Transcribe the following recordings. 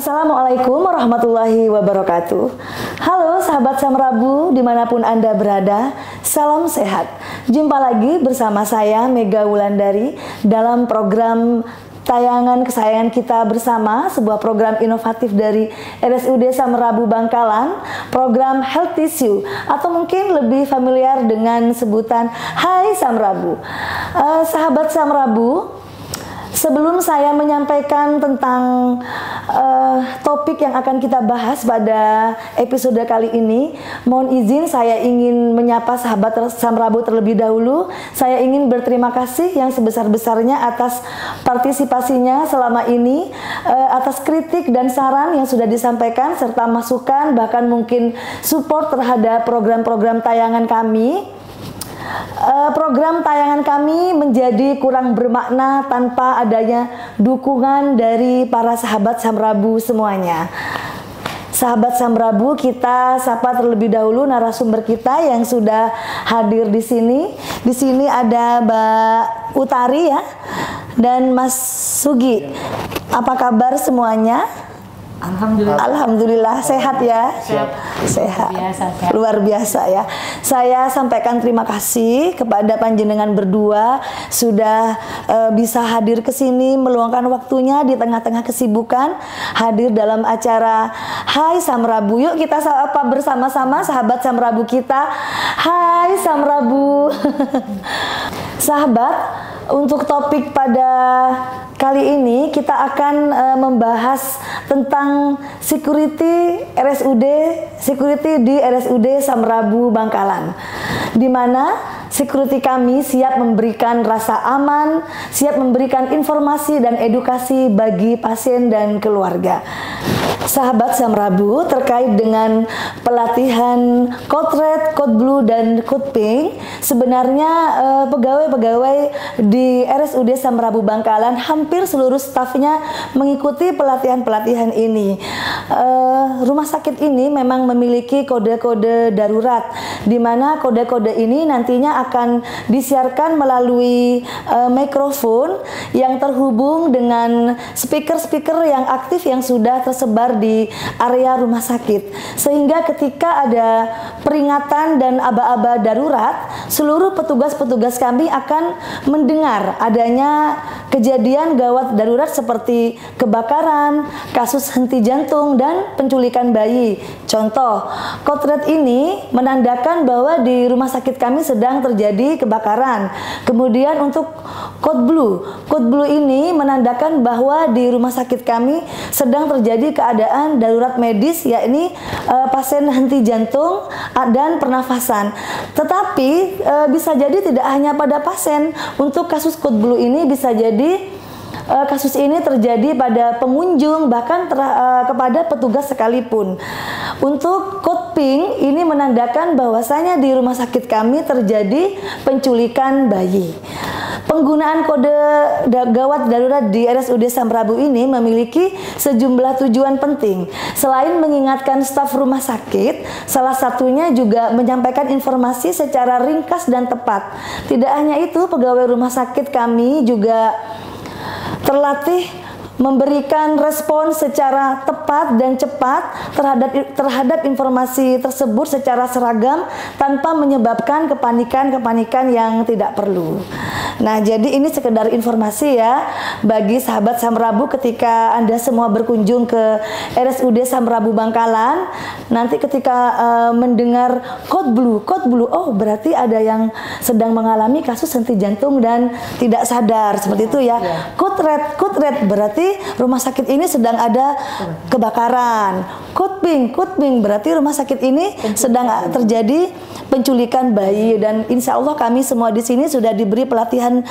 Assalamualaikum warahmatullahi wabarakatuh. Halo sahabat Samrabu dimanapun Anda berada, salam sehat. Jumpa lagi bersama saya Mega Wulandari dalam program tayangan kesayangan kita bersama, sebuah program inovatif dari RSUD Samrabu Bangkalan, program Health Tissue atau mungkin lebih familiar dengan sebutan Hai Samrabu. Sahabat Samrabu, sebelum saya menyampaikan tentang topik yang akan kita bahas pada episode kali ini, mohon izin saya ingin menyapa sahabat Samrabu terlebih dahulu. Saya ingin berterima kasih yang sebesar-besarnya atas partisipasinya selama ini, atas kritik dan saran yang sudah disampaikan serta masukan, bahkan mungkin support terhadap program-program tayangan kami. Program tayangan kami menjadi kurang bermakna tanpa adanya dukungan dari para sahabat Samrabu semuanya. Sahabat Samrabu, kita sapa terlebih dahulu narasumber kita yang sudah hadir di sini. Di sini ada Mbak Utari ya, dan Mas Sugi. Apa kabar semuanya? Alhamdulillah. Alhamdulillah sehat ya. Sehat. Luar biasa ya. Saya sampaikan terima kasih kepada panjenengan berdua sudah bisa hadir ke sini, meluangkan waktunya di tengah-tengah kesibukan, hadir dalam acara Hai Samrabu. Yuk kita sapa bersama-sama sahabat Samrabu kita. Hai Samrabu. Sahabat, untuk topik pada kali ini kita akan membahas tentang security di RSUD Samrabu Bangkalan, di mana security kami siap memberikan rasa aman, siap memberikan informasi dan edukasi bagi pasien dan keluarga. Sahabat Samrabu, terkait dengan pelatihan Code Red, Code Blue, dan Code Pink, sebenarnya pegawai-pegawai di RSUD Samrabu Bangkalan hampir seluruh stafnya mengikuti pelatihan-pelatihan ini. Rumah sakit ini memang memiliki kode-kode darurat, di mana kode-kode ini nantinya akan disiarkan melalui mikrofon yang terhubung dengan speaker-speaker yang aktif yang sudah tersebar di area rumah sakit, sehingga ketika ada peringatan dan aba-aba darurat, seluruh petugas-petugas kami akan mendengar adanya kejadian gawat darurat seperti kebakaran, kasus henti jantung, dan penculikan bayi. Contoh, Code Red ini menandakan bahwa di rumah sakit kami sedang terjadi kebakaran. Kemudian untuk Code Blue ini menandakan bahwa di rumah sakit kami sedang terjadi keadaan darurat medis, yakni pasien henti jantung dan pernafasan. Tetapi bisa jadi tidak hanya pada pasien. Untuk kasus Code Blue ini bisa jadi kasus ini terjadi pada pengunjung, bahkan kepada petugas sekalipun. Untuk Code Pink ini menandakan bahwasanya di rumah sakit kami terjadi penculikan bayi. Penggunaan kode gawat darurat di RSUD Samrabu ini memiliki sejumlah tujuan penting. Selain mengingatkan staf rumah sakit, salah satunya juga menyampaikan informasi secara ringkas dan tepat. Tidak hanya itu, pegawai rumah sakit kami juga terlatih memberikan respon secara tepat dan cepat terhadap informasi tersebut secara seragam tanpa menyebabkan kepanikan yang tidak perlu. Nah, jadi ini sekedar informasi ya bagi sahabat Samrabu ketika Anda semua berkunjung ke RSUD Samrabu Bangkalan. Nanti ketika mendengar Code Blue, oh berarti ada yang sedang mengalami kasus henti jantung dan tidak sadar, seperti itu ya. Code Red berarti rumah sakit ini sedang ada kebakaran. Code Pink berarti rumah sakit ini sedang terjadi penculikan bayi. Dan insya Allah kami semua di sini sudah diberi pelatihan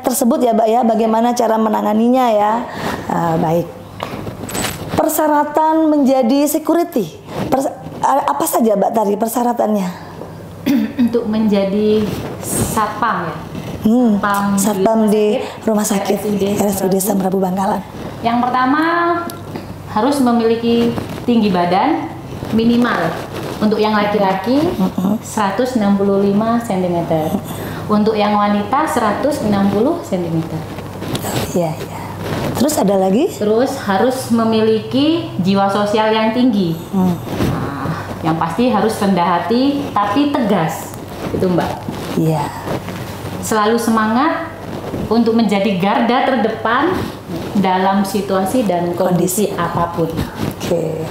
tersebut ya Mbak ya, bagaimana cara menanganinya ya. Baik. Persyaratan menjadi security, apa saja Mbak tadi persyaratannya? Untuk menjadi satpam ya. Satpam di rumah sakit RSUD Samrabu Bangkalan. Yang pertama harus memiliki tinggi badan minimal untuk yang laki-laki 165 cm, untuk yang wanita 160 cm. Iya. Terus ada lagi? Terus harus memiliki jiwa sosial yang tinggi. Nah, yang pasti harus rendah hati tapi tegas. Itu Mbak. Iya. Selalu semangat untuk menjadi garda terdepan dalam situasi dan kondisi apapun. Oke.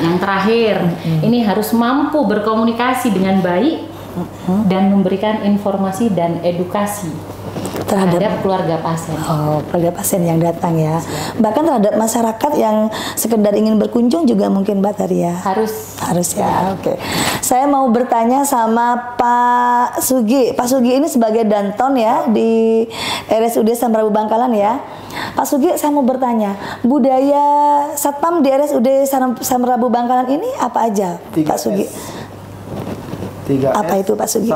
Yang terakhir, ini harus mampu berkomunikasi dengan baik dan memberikan informasi dan edukasi terhadap keluarga pasien. Oh, keluarga pasien yang datang ya. Bahkan terhadap masyarakat yang sekedar ingin berkunjung juga mungkin Mbak Tari ya. Harus ya. Oke. Saya mau bertanya sama Pak Sugi. Pak Sugi ini sebagai danton ya di RSUD Samrabu Bangkalan ya. Pak Sugi, saya mau bertanya, budaya satpam di RSUD Samrabu Bangkalan ini apa aja, Pak Sugi? 3S. Apa itu Pak Sugi?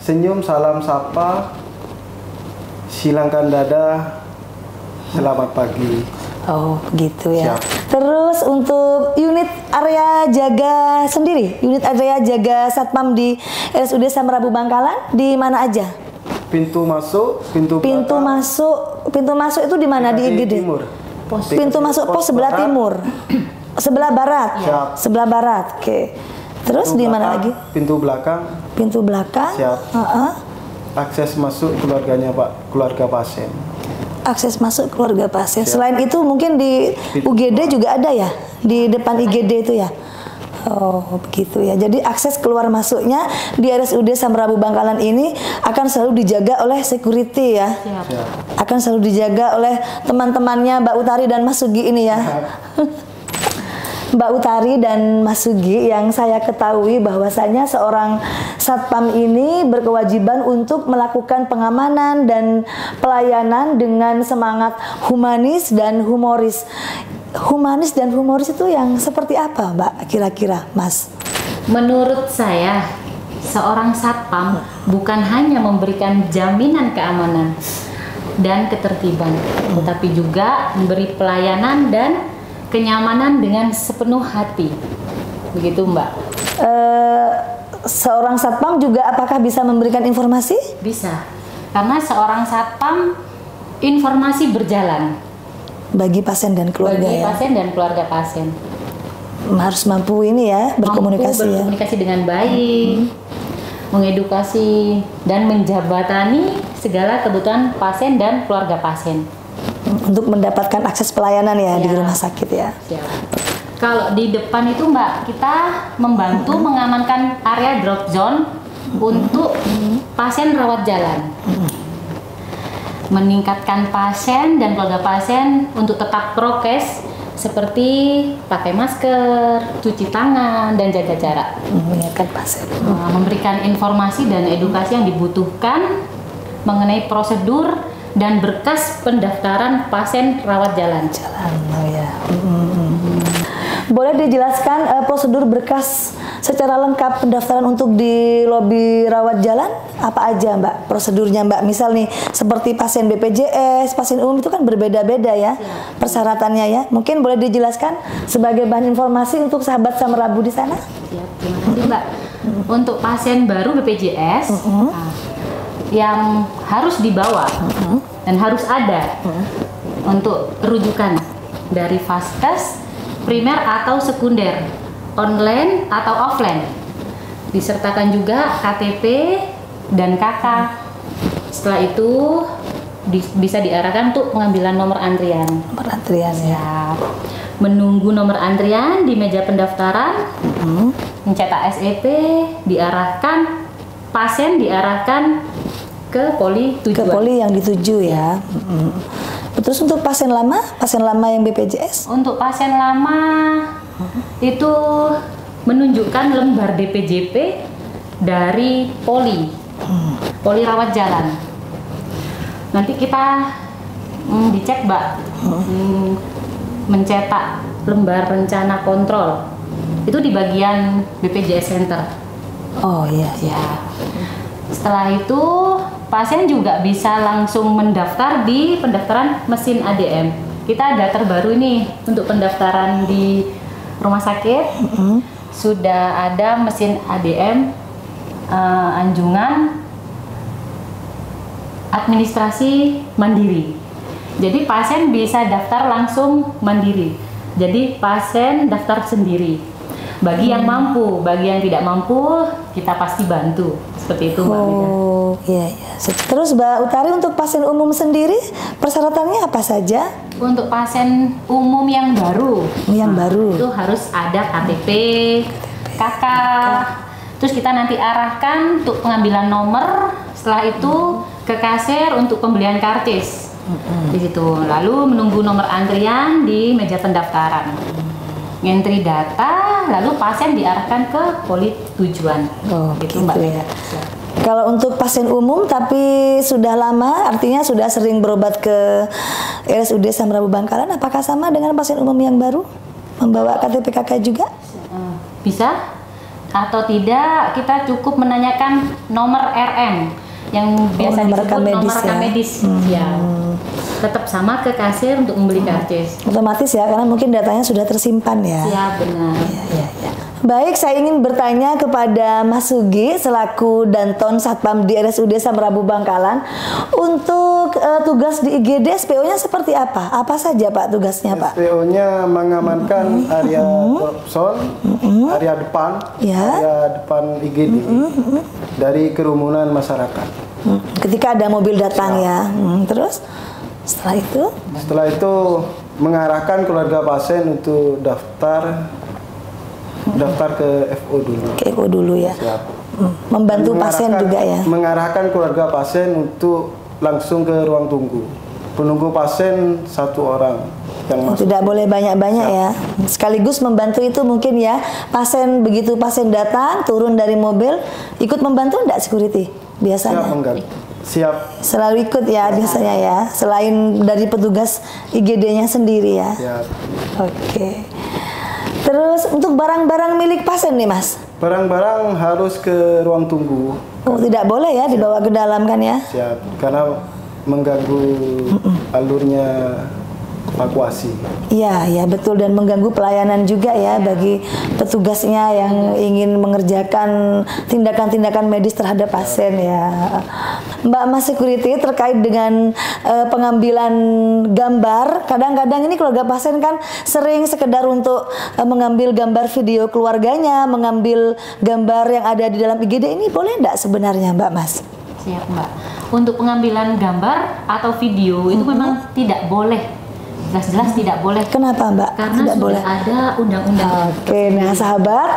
Senyum, salam, sapa, silangkan dada, selamat pagi. Oh, gitu ya. Siap. Terus untuk unit area jaga sendiri, unit area jaga satpam di RSUD Samrabu Bangkalan di mana aja? Pintu masuk, pintu masuk itu di mana di IGD? Timur. Pintu masuk pos sebelah barat. timur. Sebelah barat. Siap. Sebelah barat. Oke. Terus di mana lagi? Pintu belakang. Pintu belakang. Siap. Akses masuk keluarganya keluarga pasien. Akses masuk keluarga pasien. Selain itu mungkin di UGD juga ada ya? Di depan IGD itu ya? Oh, begitu ya. Jadi akses keluar masuknya di RSUD Samrabu Bangkalan ini akan selalu dijaga oleh security ya. Siap. Akan selalu dijaga oleh teman-temannya Mbak Utari dan Mas Sugi ini ya. Mbak Utari dan Mas Sugi, yang saya ketahui bahwasanya seorang satpam ini berkewajiban untuk melakukan pengamanan dan pelayanan dengan semangat humanis dan humoris. Humanis dan humoris itu yang seperti apa, Mbak, kira-kira, Mas? Menurut saya, seorang satpam bukan hanya memberikan jaminan keamanan dan ketertiban, tetapi juga memberi pelayanan dan kenyamanan dengan sepenuh hati. Begitu, Mbak. Seorang satpam juga apakah bisa memberikan informasi? Bisa. Karena seorang satpam informasi berjalan Bagi pasien dan keluarga bagi ya? pasien dan keluarga pasien. Harus mampu ini ya, berkomunikasi ya? Berkomunikasi dengan baik, mengedukasi, dan menjabatani segala kebutuhan pasien dan keluarga pasien. Untuk mendapatkan akses pelayanan ya, di rumah sakit ya. Siap. Kalau di depan itu Mbak, kita membantu mengamankan area drop zone untuk pasien rawat jalan. Meningkatkan pasien dan keluarga pasien untuk tetap prokes seperti pakai masker, cuci tangan, dan jaga jarak. Mengingatkan pasien. Memberikan informasi dan edukasi yang dibutuhkan mengenai prosedur dan berkas pendaftaran pasien rawat jalan. Oh ya. Boleh dijelaskan prosedur berkas secara lengkap pendaftaran untuk di lobi rawat jalan? Apa aja Mbak prosedurnya Mbak? Misal nih seperti pasien BPJS, pasien umum itu kan berbeda-beda ya persyaratannya ya. Mungkin boleh dijelaskan sebagai bahan informasi untuk sahabat Samrabu di sana? Siap, terima kasih Mbak. Untuk pasien baru BPJS yang harus dibawa dan harus ada untuk rujukan dari vaskes, primer atau sekunder, online atau offline. Disertakan juga KTP dan KK. Setelah itu bisa diarahkan untuk pengambilan nomor antrian. Nomor antrian ya. Menunggu nomor antrian di meja pendaftaran, mencetak SEP, diarahkan pasien diarahkan ke poli tujuan. Ke poli yang dituju ya. Terus untuk pasien lama yang BPJS? Untuk pasien lama itu menunjukkan lembar DPJP dari poli rawat jalan. Nanti kita dicek Mbak, mencetak lembar rencana kontrol itu di bagian BPJS Center. Oh iya. Setelah itu pasien juga bisa langsung mendaftar di pendaftaran mesin ADM. Kita ada terbaru nih untuk pendaftaran di rumah sakit. Sudah ada mesin ADM Anjungan Administrasi Mandiri. Jadi pasien bisa daftar langsung mandiri. Jadi pasien daftar sendiri. Bagi yang mampu, bagi yang tidak mampu kita pasti bantu. Seperti itu Mbak Mida. Oh, iya, iya. Terus Mbak Utari, untuk pasien umum sendiri persyaratannya apa saja? Untuk pasien umum yang baru, itu harus ada KTP, KK. Terus kita nanti arahkan untuk pengambilan nomor. Setelah itu ke kasir untuk pembelian karcis. Di situ. Lalu menunggu nomor antrian di meja pendaftaran. Ngentri data, lalu pasien diarahkan ke poli tujuan. Oh, gitu Mbak ya. Kalau untuk pasien umum tapi sudah lama, artinya sudah sering berobat ke RSUD Samrabu Bangkalan, apakah sama dengan pasien umum yang baru? Membawa KTP KK juga? Bisa atau tidak, kita cukup menanyakan nomor RM yang biasa disebut nomor rekam medis. Ya. Tetap sama ke kasir untuk membeli karcis. Otomatis ya, karena mungkin datanya sudah tersimpan ya. Ya, benar. Ya. Baik, saya ingin bertanya kepada Mas Sugi selaku Danton Satpam di RSUD Samrabu Bangkalan. Untuk tugas di IGD SPO-nya seperti apa? Apa saja Pak tugasnya Pak? SPO-nya mengamankan area dropzone, area depan, area depan IGD dari kerumunan masyarakat. Ketika ada mobil datang ya. Terus setelah itu mengarahkan keluarga pasien untuk daftar ke FO dulu. Ke FO dulu ya. Siap. Membantu pasien juga ya. Mengarahkan keluarga pasien untuk langsung ke ruang tunggu. Penunggu pasien 1 orang yang masuk. Tidak boleh banyak-banyak ya. Sekaligus membantu itu mungkin ya. Begitu pasien datang, turun dari mobil, ikut membantu enggak security biasanya? Siap. Selalu ikut ya biasanya ya. Selain dari petugas IGD-nya sendiri ya. Siap. Oke. Terus untuk barang-barang milik pasien nih Mas? Barang-barang harus ke ruang tunggu. Oh, tidak boleh ya dibawa ke dalam kan ya? Siap, karena mengganggu alurnya evakuasi. Iya, betul, dan mengganggu pelayanan juga ya bagi petugasnya yang ingin mengerjakan tindakan-tindakan medis terhadap pasien ya. Mbak Mas Security, terkait dengan pengambilan gambar, kadang-kadang ini keluarga pasien kan sering sekedar untuk mengambil gambar video keluarganya, mengambil gambar yang ada di dalam IGD, ini boleh enggak sebenarnya Mbak Mas? Siap Mbak. Untuk pengambilan gambar atau video itu memang tidak boleh. Jelas-jelas tidak boleh. Kenapa Mbak? Karena tidak sudah boleh. ada undang-undang. Oke, nah sahabat,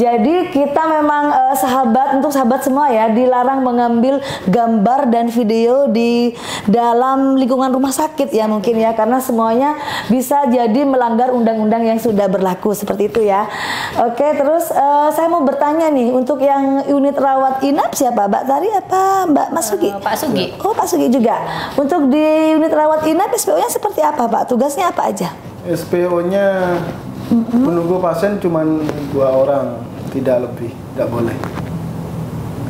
jadi kita memang untuk sahabat semua ya, dilarang mengambil gambar dan video di dalam lingkungan rumah sakit ya mungkin ya, karena semuanya bisa jadi melanggar undang-undang yang sudah berlaku seperti itu ya. Oke, terus saya mau bertanya nih, untuk yang unit rawat inap siapa? Mbak Tari apa Mbak Mas Sugi? Pak Sugi. Oh, Pak Sugi juga. Untuk di unit rawat inap SPO-nya seperti apa Pak? Tugasnya apa aja? SPO-nya menunggu pasien cuma 2 orang, tidak lebih, tidak boleh.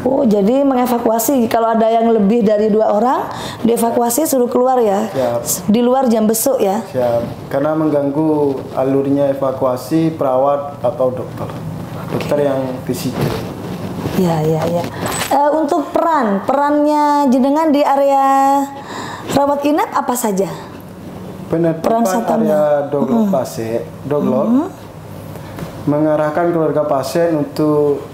Oh, jadi mengevakuasi kalau ada yang lebih dari 2 orang, dievakuasi suruh keluar ya. Siap. Di luar jam besuk ya. Siap. Karena mengganggu alurnya evakuasi perawat atau dokter yang fisikal. Ya. Untuk perannya jenengan di area rawat inap apa saja? Peran area doglok pasien, mengarahkan keluarga pasien untuk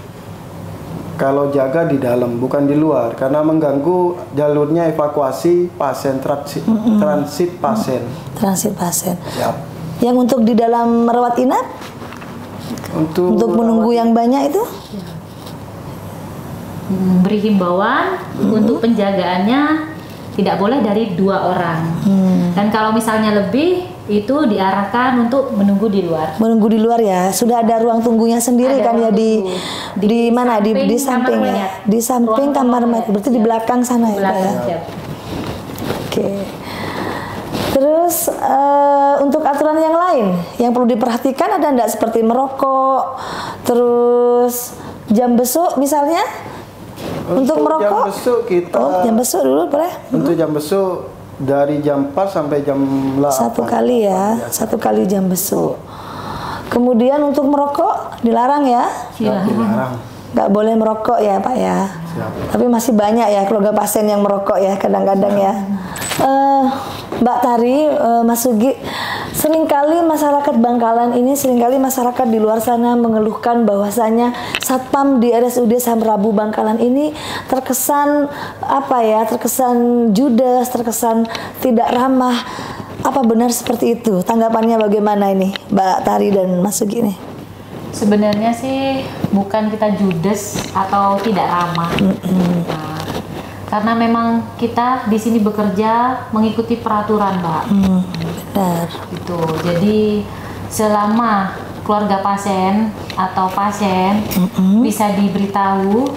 kalau jaga di dalam, bukan di luar, karena mengganggu jalurnya evakuasi pasien transit pasien. Transit pasien. Siap. Yang untuk di dalam rawat inap? Untuk menunggu yang banyak itu? Beri himbauan untuk penjagaannya tidak boleh dari 2 orang. Dan kalau misalnya lebih, itu diarahkan untuk menunggu di luar. Menunggu di luar ya. Sudah ada ruang tunggunya sendiri kan ya di mana? Di samping ya. Di samping kamar mayat. Berarti di belakang sana ya. Siap. Oke. Terus untuk aturan yang lain yang perlu diperhatikan ada enggak, seperti merokok, terus jam besuk misalnya? Untuk merokok? Jam besuk kita. Jam besuk dulu boleh? Untuk jam besuk dari jam 4 sampai jam 8. 1 kali ya, 1 kali jam besuk. Kemudian untuk merokok dilarang ya? Dilarang. nggak boleh merokok ya Pak ya. Siap. Tapi masih banyak ya keluarga pasien yang merokok ya kadang-kadang ya. Mbak Tari, Mas Sugi, seringkali masyarakat Bangkalan ini, seringkali masyarakat di luar sana mengeluhkan bahwasanya Satpam di RSUD Samrabu Bangkalan ini terkesan apa ya, terkesan judes, terkesan tidak ramah. Apa benar seperti itu? Tanggapannya bagaimana ini Mbak Tari dan Mas Sugi nih? Sebenarnya sih bukan kita judes atau tidak ramah. Nah, karena memang kita di sini bekerja mengikuti peraturan, Mbak. Benar. Gitu. Jadi selama keluarga pasien atau pasien bisa diberitahu,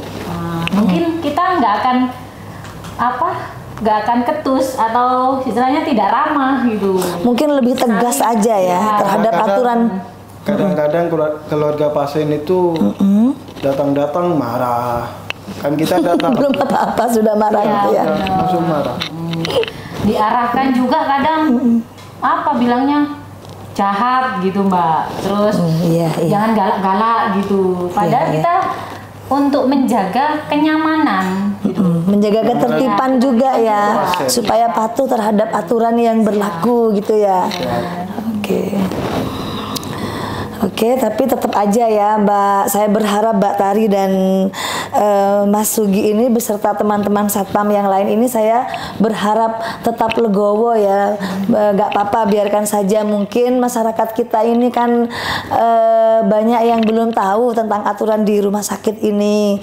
mungkin kita nggak akan ketus atau istilahnya tidak ramah gitu. Mungkin lebih tegas aja ya terhadap aturan. Kadang-kadang keluarga pasien itu datang-datang marah. Kan kita datang Belum apa-apa sudah marah gitu ya. langsung marah. Diarahkan juga kadang bilangnya jahat gitu Mbak. Terus Iya. jangan galak-galak gitu. Padahal kita untuk menjaga kenyamanan gitu. Menjaga ketertiban juga ya, supaya patuh terhadap aturan yang berlaku gitu ya. Oke, tapi tetap aja ya Mbak, saya berharap Mbak Tari dan Mas Sugi ini beserta teman-teman Satpam yang lain ini, saya berharap tetap legowo ya. Gak apa-apa, biarkan saja. Mungkin masyarakat kita ini kan banyak yang belum tahu tentang aturan di rumah sakit ini.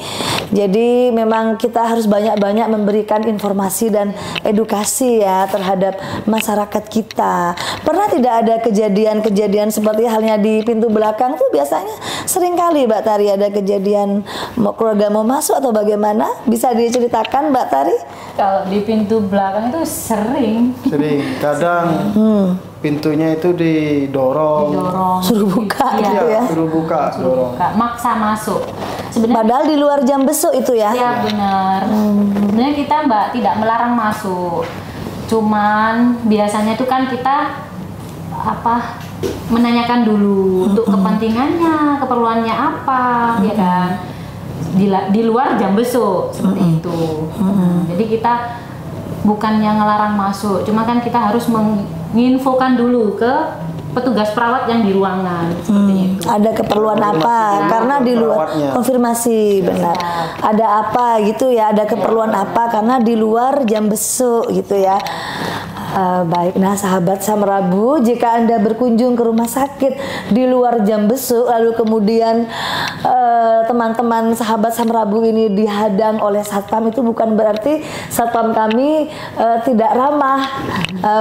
Jadi memang kita harus banyak-banyak memberikan informasi dan edukasi ya terhadap masyarakat kita. Pernah tidak ada kejadian-kejadian seperti halnya di pintu belakang tuh biasanya sering kali Mbak Tari ada kejadian keluarga mau masuk atau bagaimana? Bisa diceritakan Mbak Tari? Kalau di pintu belakang itu sering. Kadang pintunya itu didorong. Suruh buka gitu ya. Suruh buka, dorong. Maksa masuk. Sebenarnya Padahal di luar jam besuk itu ya. ya benar. Sebenarnya kita Mbak tidak melarang masuk. Cuman biasanya itu kan kita menanyakan dulu untuk kepentingannya, keperluannya apa, ya kan? Di luar jam besuk seperti itu. Jadi kita bukannya ngelarang masuk, cuma kan kita harus menginfokan dulu ke petugas perawat yang di ruangan seperti itu. Ada keperluan apa? Karena di luar konfirmasi benar. Ada apa gitu ya? Ada keperluan apa? Karena di luar jam besuk gitu ya. Baik, nah sahabat Samrabu, jika Anda berkunjung ke rumah sakit di luar jam besuk, lalu kemudian teman-teman sahabat Samrabu ini dihadang oleh Satpam, itu bukan berarti Satpam kami tidak ramah,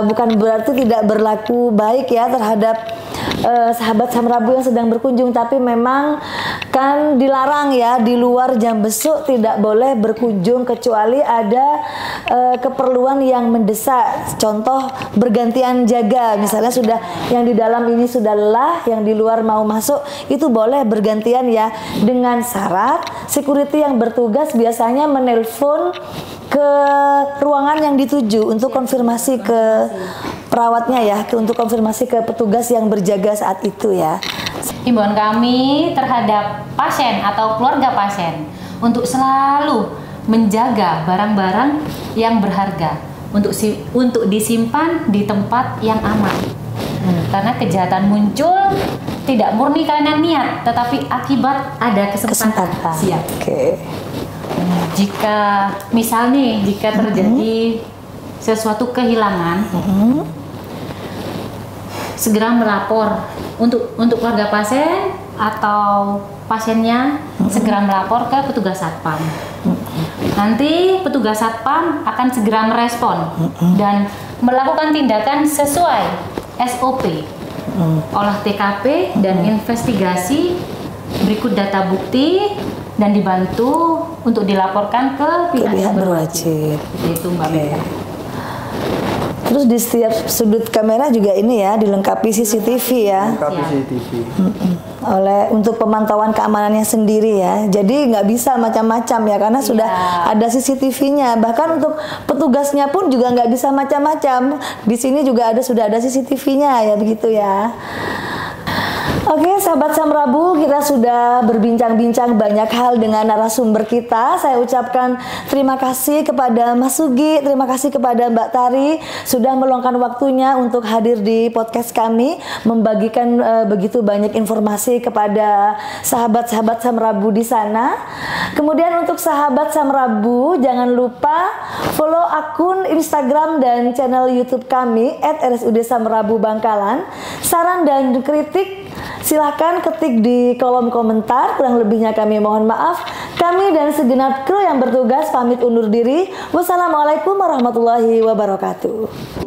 bukan berarti tidak berlaku baik ya terhadap sahabat Samrabu yang sedang berkunjung, tapi memang kan dilarang ya di luar jam besuk, tidak boleh berkunjung kecuali ada keperluan yang mendesak. Contoh bergantian jaga, misalnya sudah yang di dalam ini sudah lelah, yang di luar mau masuk, itu boleh bergantian ya, dengan syarat security yang bertugas biasanya menelpon ke ruangan yang dituju untuk konfirmasi ke perawatnya ya, untuk konfirmasi ke petugas yang berjaga saat itu ya. Himbauan kami terhadap pasien atau keluarga pasien untuk selalu menjaga barang-barang yang berharga untuk disimpan di tempat yang aman. Karena kejahatan muncul tidak murni karena niat, tetapi akibat ada kesempatan. Siap. Jika terjadi sesuatu kehilangan, segera melapor untuk keluarga pasien atau pasiennya, segera melapor ke petugas Satpam. Nanti petugas Satpam akan segera merespon dan melakukan tindakan sesuai SOP, olah TKP dan investigasi, berikut data bukti, dan dibantu untuk dilaporkan ke pihak berwajib. Itu Mbak Mega. Terus di setiap sudut kamera juga ini ya dilengkapi CCTV ya. Dilengkapi CCTV. Untuk pemantauan keamanannya sendiri ya. Jadi nggak bisa macam-macam ya karena sudah ada CCTV-nya. Bahkan untuk petugasnya pun juga nggak bisa macam-macam. Di sini juga sudah ada CCTV-nya ya begitu ya. Oke, sahabat Samrabu, kita sudah berbincang-bincang banyak hal dengan narasumber kita. Saya ucapkan terima kasih kepada Mas Sugi, terima kasih kepada Mbak Tari sudah meluangkan waktunya untuk hadir di podcast kami, membagikan begitu banyak informasi kepada sahabat-sahabat Samrabu di sana. Kemudian untuk sahabat Samrabu, jangan lupa follow akun Instagram dan channel YouTube kami @RSUD Samrabu Bangkalan. Saran dan kritik silahkan ketik di kolom komentar. Kurang lebihnya kami mohon maaf. Kami dan segenap kru yang bertugas pamit undur diri. Wassalamualaikum warahmatullahi wabarakatuh.